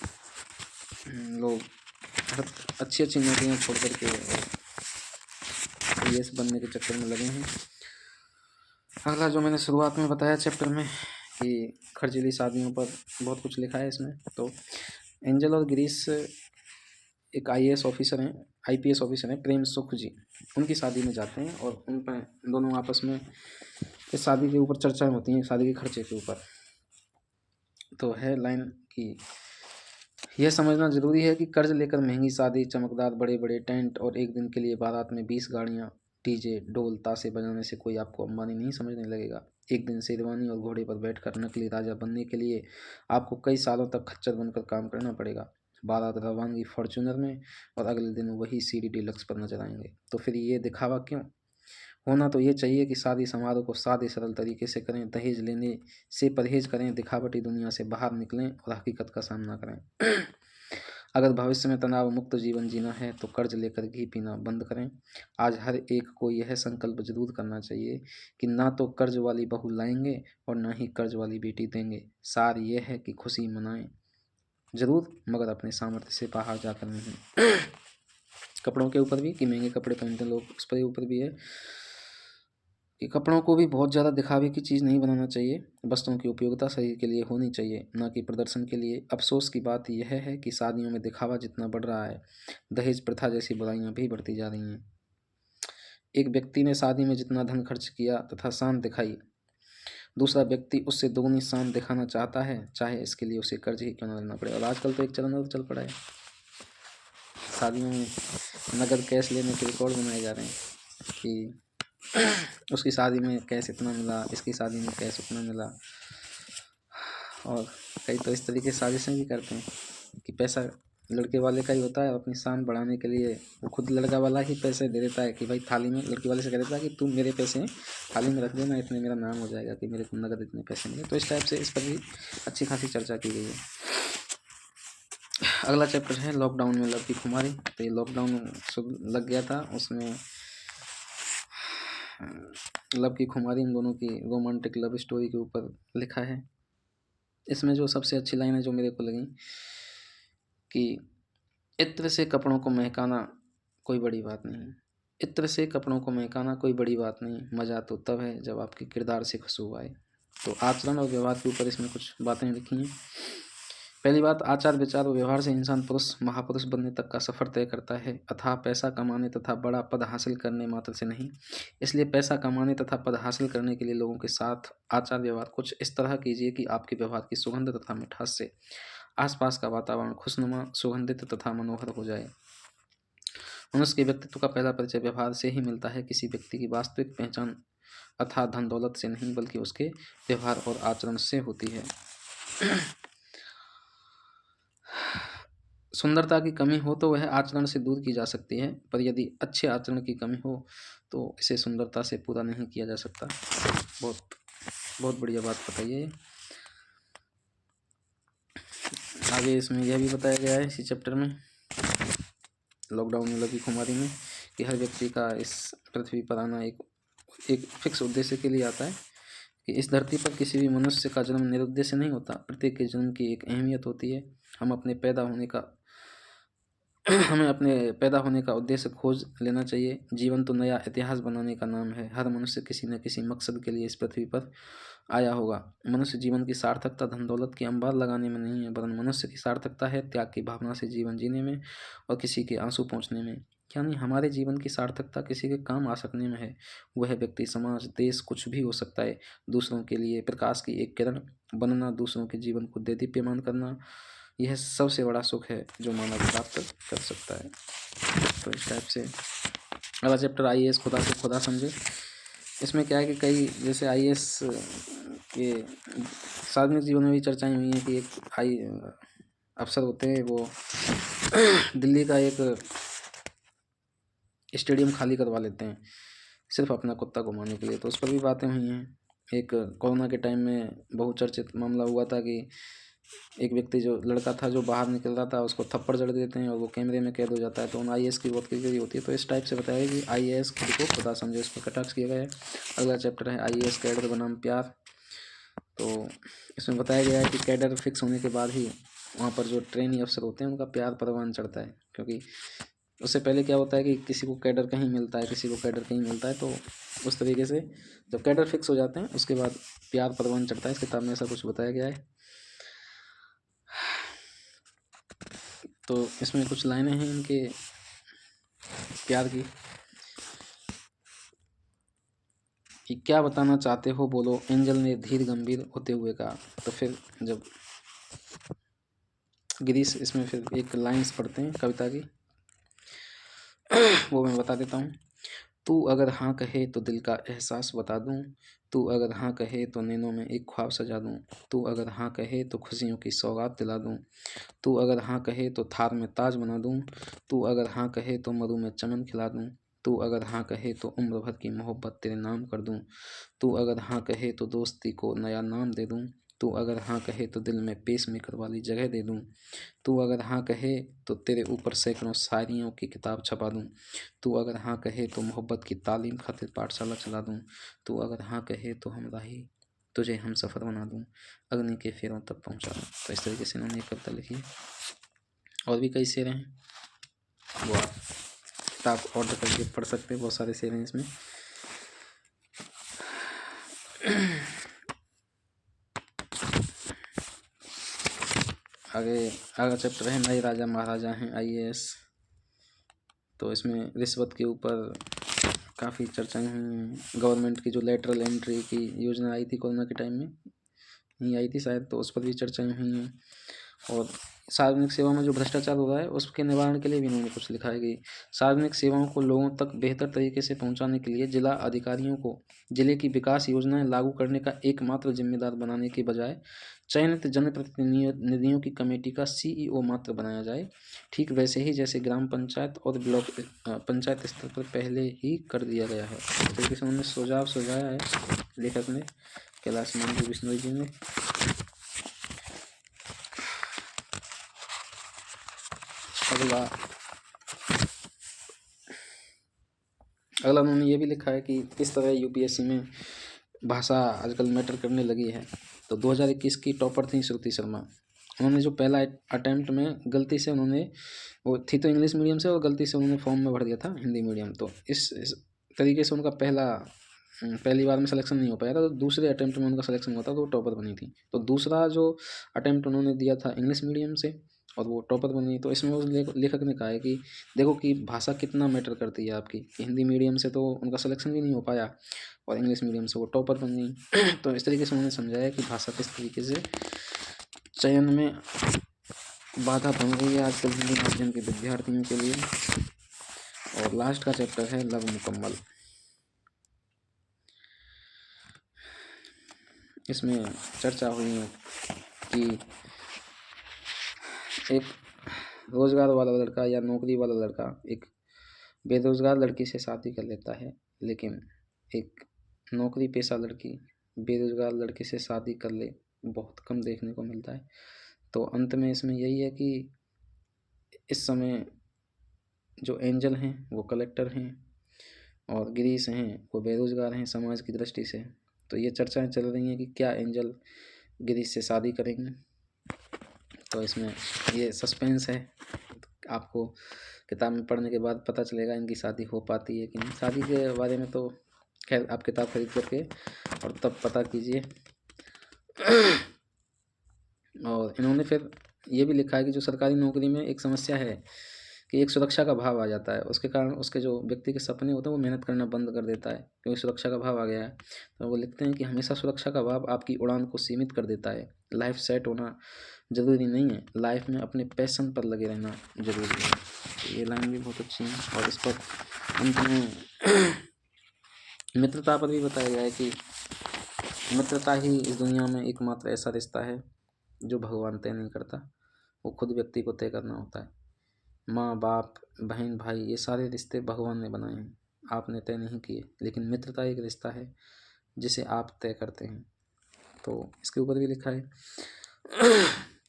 लोग अच्छी अच्छी नौकरियां छोड़ करके IAS बनने के चक्कर में लगे हैं। अगला जो मैंने शुरुआत में बताया चैप्टर में कि खर्चीली शादियों पर बहुत कुछ लिखा है इसमें। तो एंजल और गिरीश एक आईएएस ऑफिसर हैं, आईपीएस ऑफिसर हैं, प्रेम सुख जी, उनकी शादी में जाते हैं और उन पर दोनों आपस में इस शादी के ऊपर चर्चाएं होती हैं, शादी के खर्चे के ऊपर। तो है लाइन कि यह समझना जरूरी है कि कर्ज लेकर महंगी शादी, चमकदार बड़े बड़े टेंट और एक दिन के लिए बारात में 20 गाड़ियां, डीजे, ढोल, ताशे बजाने से कोई आपको अंबानी नहीं समझने लगेगा। एक दिन शेरवानी और घोड़े पर बैठकर नकली राजा बनने के लिए आपको कई सालों तक खच्चर बनकर काम करना पड़ेगा। बारात रवानगी फॉर्च्यूनर में और अगले दिन वही सीडी डीलक्स पर नजर आएंगे। तो फिर ये दिखावा क्यों? होना तो ये चाहिए कि शादी समारोह को सादे सरल तरीके से करें, दहेज लेने से परहेज करें, दिखावटी दुनिया से बाहर निकलें और हकीकत का सामना करें। अगर भविष्य में तनाव मुक्त जीवन जीना है तो कर्ज लेकर घी पीना बंद करें। आज हर एक को यह संकल्प जरूर करना चाहिए कि ना तो कर्ज वाली बहू लाएंगे और ना ही कर्ज वाली बेटी देंगे। सार यह है कि खुशी मनाएं जरूर, मगर अपने सामर्थ्य से बाहर जाकर नहीं। कपड़ों के ऊपर भी कि महंगे कपड़े पहनते हैं लोग, उस पर ऊपर भी है कि कपड़ों को भी बहुत ज़्यादा दिखावे की चीज़ नहीं बनाना चाहिए। वस्त्रों की उपयोगिता शरीर के लिए होनी चाहिए, ना कि प्रदर्शन के लिए। अफसोस की बात यह है कि शादियों में दिखावा जितना बढ़ रहा है, दहेज प्रथा जैसी बुराइयां भी बढ़ती जा रही हैं। एक व्यक्ति ने शादी में जितना धन खर्च किया तथा शान दिखाई, दूसरा व्यक्ति उससे दोगुनी शान दिखाना चाहता है, चाहे इसके लिए उसे कर्ज ही क्यों न लेना पड़े। और आजकल तो एक चलन और चल पड़ा है, शादियों में नगद कैश लेने के रिकॉर्ड बनाए जा रहे हैं कि उसकी शादी में कैश इतना मिला, इसकी शादी में कैश उतना मिला। और कई तो इस तरीके से साजिशें भी करते हैं कि पैसा लड़के वाले का ही होता है, अपनी शान बढ़ाने के लिए वो खुद लड़का वाला ही पैसे दे देता है कि भाई थाली में, लड़की वाले से कह देता है कि तू मेरे पैसे थाली में रख देना, इतने मेरा नाम हो जाएगा कि मेरे को नगद इतने पैसे मिले। तो इस टाइप से इस पर भी अच्छी खासी चर्चा की गई है। अगला चैप्टर है लॉकडाउन में लव की खुमारी। तो ये लॉकडाउन लग गया था, उसमें लव की खुमारी इन दोनों की रोमांटिक लव स्टोरी के ऊपर लिखा है। इसमें जो सबसे अच्छी लाइन है जो मेरे को लगी कि इत्र से कपड़ों को महकाना कोई बड़ी बात नहीं, इत्र से कपड़ों को महकाना कोई बड़ी बात नहीं, मज़ा तो तब है जब आपके किरदार से खुशबू आए। तो आचरण और व्यवहार के ऊपर इसमें कुछ बातें लिखी हैं। पहली बात, आचार विचार और व्यवहार से इंसान पुरुष महापुरुष बनने तक का सफर तय करता है, अथाह पैसा कमाने तथा बड़ा पद हासिल करने मात्र से नहीं। इसलिए पैसा कमाने तथा पद हासिल करने के लिए लोगों के साथ आचार व्यवहार कुछ इस तरह कीजिए कि आपके व्यवहार की सुगंध तथा मिठास से आसपास का वातावरण खुशनुमा, सुगंधित तथा मनोहर हो जाए। मनुष्य के व्यक्तित्व का पहला परिचय व्यवहार से ही मिलता है। किसी व्यक्ति की वास्तविक पहचान अथाह धन दौलत से नहीं बल्कि उसके व्यवहार और आचरण से होती है। सुंदरता की कमी हो तो वह आचरण से दूर की जा सकती है, पर यदि अच्छे आचरण की कमी हो तो इसे सुंदरता से पूरा नहीं किया जा सकता। बहुत बहुत बढ़िया बात बताइए। आगे इसमें यह भी बताया गया है इसी चैप्टर में लॉकडाउन में लगी खुमारी में कि हर व्यक्ति का इस पृथ्वी पर आना एक फिक्स उद्देश्य के लिए आता है कि इस धरती पर किसी भी मनुष्य का जन्म निरुद्देश्य नहीं होता। प्रत्येक के जन्म की एक अहमियत होती है। हमें अपने पैदा होने का उद्देश्य खोज लेना चाहिए। जीवन तो नया इतिहास बनाने का नाम है। हर मनुष्य किसी न किसी मकसद के लिए इस पृथ्वी पर आया होगा। मनुष्य जीवन की सार्थकता धन दौलत की अंबार लगाने में नहीं है, वरन मनुष्य की सार्थकता है त्याग की भावना से जीवन जीने में और किसी के आंसू पोंछने में। यानी हमारे जीवन की सार्थकता किसी के काम आ सकने में है। वह व्यक्ति, समाज, देश कुछ भी हो सकता है। दूसरों के लिए प्रकाश की एक किरण बनना, दूसरों के जीवन को देदीप्यमान करना, यह सबसे बड़ा सुख है जो मानव प्राप्त कर सकता है। तो इस टाइप से अगला चैप्टर आईएएस खुदा से खुदा समझे। इसमें क्या है कि कई जैसे आईएएस के सार्वजनिक जीवन में भी चर्चाएं हुई हैं कि एक अफसर होते हैं, वो दिल्ली का एक स्टेडियम खाली करवा लेते हैं सिर्फ अपना कुत्ता घुमाने के लिए। तो उस पर भी बातें हुई हैं। एक कोरोना के टाइम में बहुचर्चित मामला हुआ था कि एक व्यक्ति जो लड़का था जो बाहर निकल रहा था, उसको थप्पड़ जड़ देते हैं और वो कैमरे में कैद हो जाता है। तो उन आईएएस की बहुत क्रिकेट होती है। तो इस टाइप से बताया कि आईएएस खुद को खुदा समझे, इस पर कटाक्ष किया गया है। अगला चैप्टर है आईएएस कैडर बनाम प्यार। तो इसमें बताया गया है कि कैडर फिक्स होने के बाद ही वहाँ पर जो ट्रेनी अफसर होते हैं उनका प्यार परवान चढ़ता है, क्योंकि उससे पहले क्या होता है कि किसी को कैडर कहीं मिलता है, किसी को कैडर कहीं मिलता है, तो उस तरीके से जब कैडर फिक्स हो जाते हैं उसके बाद प्यार परवान चढ़ता है। इस किताब में ऐसा कुछ बताया गया है। तो इसमें कुछ लाइनें हैं इनके प्यार की कि क्या बताना चाहते हो बोलो, एंजल ने धीर गंभीर होते हुए कहा। तो फिर जब गिरीश इसमें फिर एक लाइन्स पढ़ते हैं कविता की, वो मैं बता देता हूँ। तू अगर हाँ कहे तो दिल का एहसास बता दूँ, तू अगर हाँ कहे तो नैनों में एक ख्वाब सजा दूँ, तू अगर हाँ कहे तो खुशियों की सौगात दिला दूँ, तू अगर हाँ कहे तो थार में ताज बना दूँ, तू अगर हाँ कहे तो मधु में चमन खिला दूँ, तू अगर हाँ कहे तो उम्र भर की मोहब्बत तेरे नाम कर दूँ, तू अगर हाँ कहे तो दोस्ती को नया नाम दे दूँ, तू अगर हाँ कहे तो दिल में पेस मेकर वाली जगह दे दूँ, तू अगर हाँ कहे तो तेरे ऊपर सैकड़ों शायरियों की किताब छपा दूँ, तू अगर हाँ कहे तो मोहब्बत की तालीम खातिर पाठशाला चला दूँ, तू अगर हाँ कहे तो हमराही तुझे हम सफ़र बना दूँ, अग्नि के फेरों तक पहुँचा दूँ। तो इस तरीके से इन्होंने एक कविता लिखी है। और भी कई शेर हैं, वो आप किताब ऑर्डर करके पढ़ सकते हैं, बहुत सारे शेर हैं इसमें। आगे आगे चैप्टर है नए राजा महाराजा हैं IAS। तो इसमें रिश्वत के ऊपर काफ़ी चर्चाएं हुई हैं। गवर्नमेंट की जो लेटरल एंट्री की योजना आई थी कोरोना के टाइम में, नहीं आई थी शायद, तो उस पर भी चर्चाएं हुई हैं। और सार्वजनिक सेवा में जो भ्रष्टाचार हो रहा है उसके निवारण के लिए भी इन्होंने कुछ लिखा है कि सार्वजनिक सेवाओं को लोगों तक बेहतर तरीके से पहुंचाने के लिए जिला अधिकारियों को जिले की विकास योजनाएं लागू करने का एकमात्र जिम्मेदार बनाने के बजाय चयनित जनप्रतिनिधियों की कमेटी का CEO मात्र बनाया जाए, ठीक वैसे ही जैसे ग्राम पंचायत और ब्लॉक पंचायत स्तर पर पहले ही कर दिया गया है। इस तरीके से उन्होंने सुझाव सुझाया है लेखक ने, कैलाश मंजू बिश्नोई जी ने। अगला उन्होंने ये भी लिखा है कि किस तरह UPSC में भाषा आजकल मैटर करने लगी है। तो 2021 की टॉपर थी श्रुति शर्मा। उन्होंने जो पहला अटैम्प्ट में गलती से उन्होंने, वो थी तो इंग्लिश मीडियम से और गलती से उन्होंने फॉर्म में भर दिया था हिंदी मीडियम, तो इस तरीके से उनका पहली बार में सिलेक्शन नहीं हो पाया था। तो दूसरे अटैम्प्ट में उनका सिलेक्शन हुआ था, तो वो टॉपर बनी थी। तो दूसरा जो अटैम्प्ट उन्होंने दिया था इंग्लिश मीडियम से और वो टॉपर बनी। तो इसमें उस लेखक ने कहा है कि देखो कि भाषा कितना मैटर करती है आपकी, कि हिंदी मीडियम से तो उनका सिलेक्शन भी नहीं हो पाया और इंग्लिश मीडियम से वो टॉपर बन गई। तो इस तरीके से उन्होंने समझाया कि भाषा किस तरीके से चयन में बाधा बन रही है आजकल हिंदी माध्यम के विद्यार्थियों के लिए। और लास्ट का चैप्टर है लव मुकम्मल। इसमें चर्चा हुई है कि एक रोजगार वाला लड़का या नौकरी वाला लड़का एक बेरोजगार लड़की से शादी कर लेता है, लेकिन एक नौकरी पेशा लड़की बेरोजगार लड़के से शादी कर ले, बहुत कम देखने को मिलता है। तो अंत में इसमें यही है कि इस समय जो एंजल हैं वो कलेक्टर हैं और गिरीश हैं वो बेरोजगार हैं समाज की दृष्टि से। तो ये चर्चाएं चल रही हैं कि क्या एंजल गिरीश से शादी करेंगे। तो इसमें ये सस्पेंस है, आपको किताब में पढ़ने के बाद पता चलेगा इनकी शादी हो पाती है कि नहीं। शादी के बारे में तो खैर आप किताब खरीद करके और तब पता कीजिए। और इन्होंने फिर ये भी लिखा है कि जो सरकारी नौकरी में एक समस्या है कि एक सुरक्षा का भाव आ जाता है, उसके कारण उसके जो व्यक्ति के सपने होते हैं वो मेहनत करना बंद कर देता है क्योंकि सुरक्षा का भाव आ गया है। तो वो लिखते हैं कि हमेशा सुरक्षा का भाव आपकी उड़ान को सीमित कर देता है। लाइफ सेट होना ज़रूरी नहीं है, लाइफ में अपने पैशन पर लगे रहना ज़रूरी है। तो ये लाइन भी बहुत अच्छी है। और इस पर अंत में मित्रता पर भी बताया गया है कि मित्रता ही इस दुनिया में एकमात्र ऐसा रिश्ता है जो भगवान तय नहीं करता, वो खुद व्यक्ति को तय करना होता है। माँ बाप बहन भाई ये सारे रिश्ते भगवान ने बनाए हैं, आपने तय नहीं किए, लेकिन मित्रता एक रिश्ता है जिसे आप तय करते हैं। तो इसके ऊपर भी लिखा है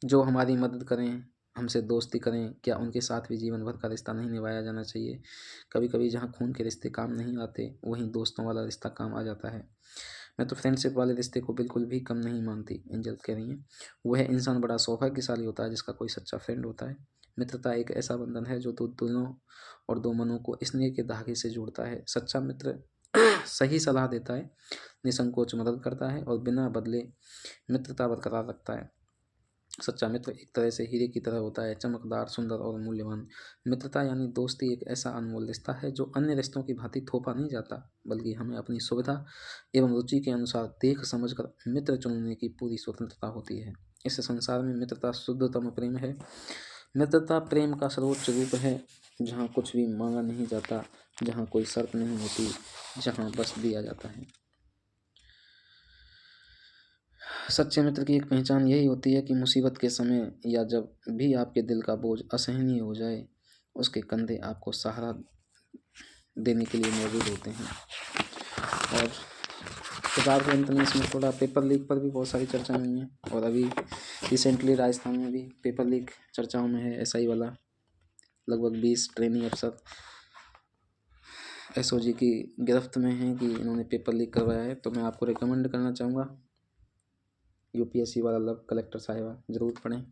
जो हमारी मदद करें, हमसे दोस्ती करें, क्या उनके साथ भी जीवन भर का रिश्ता नहीं निभाया जाना चाहिए। कभी कभी जहाँ खून के रिश्ते काम नहीं आते वहीं दोस्तों वाला रिश्ता काम आ जाता है। मैं तो फ्रेंडशिप वाले रिश्ते को बिल्कुल भी कम नहीं मानती, एंजल कह रही हैं। वह इंसान बड़ा सौभाग्यशाली होता है जिसका कोई सच्चा फ्रेंड होता है। मित्रता एक ऐसा बंधन है जो दो दिलों और दो मनों को स्नेह के धागे से जोड़ता है। सच्चा मित्र सही सलाह देता है, निसंकोच मदद करता है और बिना बदले मित्रता बरकरार रखता है। सच्चा मित्र एक तरह से हीरे की तरह होता है, चमकदार, सुंदर और मूल्यवान। मित्रता यानी दोस्ती एक ऐसा अनमोल रिश्ता है जो अन्य रिश्तों की भांति थोपा नहीं जाता, बल्कि हमें अपनी सुविधा एवं रुचि के अनुसार देख समझकर मित्र चुनने की पूरी स्वतंत्रता होती है। इस संसार में मित्रता शुद्धतम प्रेम है। मित्रता प्रेम का सर्वोच्च रूप है, जहाँ कुछ भी मांगा नहीं जाता, जहाँ कोई शर्त नहीं होती, जहाँ बस दिया जाता है। सच्चे मित्र की एक पहचान यही होती है कि मुसीबत के समय या जब भी आपके दिल का बोझ असहनीय हो जाए, उसके कंधे आपको सहारा देने के लिए मौजूद होते हैं। और किताब के अंत में इसमें थोड़ा पेपर लीक पर भी बहुत सारी चर्चा हुई हैं, और अभी रिसेंटली राजस्थान में भी पेपर लीक चर्चाओं में है। SI वाला लगभग 20 ट्रेनी अफसर SOG की गिरफ्त में हैं कि इन्होंने पेपर लीक करवाया है। तो मैं आपको रिकमेंड करना चाहूँगा, UPSC वाला लब कलेक्टर साहिबा ज़रूर पढ़ें,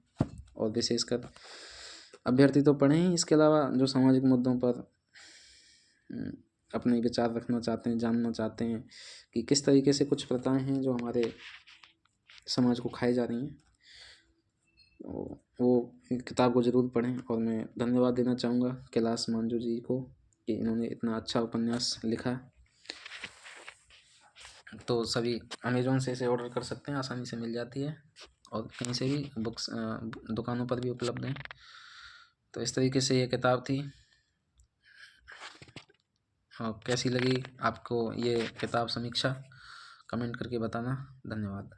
और विशेषकर अभ्यर्थी तो पढ़ें ही, इसके अलावा जो सामाजिक मुद्दों पर अपने विचार रखना चाहते हैं, जानना चाहते हैं कि किस तरीके से कुछ प्रथाएं हैं जो हमारे समाज को खाई जा रही हैं, वो किताब को ज़रूर पढ़ें। और मैं धन्यवाद देना चाहूँगा कैलाश मांझू जी को कि इन्होंने इतना अच्छा उपन्यास लिखा। तो सभी अमेज़ोन से इसे ऑर्डर कर सकते हैं, आसानी से मिल जाती है, और कहीं से भी बुक्स दुकानों पर भी उपलब्ध हैं। तो इस तरीके से ये किताब थी। कैसी लगी आपको ये किताब समीक्षा, कमेंट करके बताना। धन्यवाद।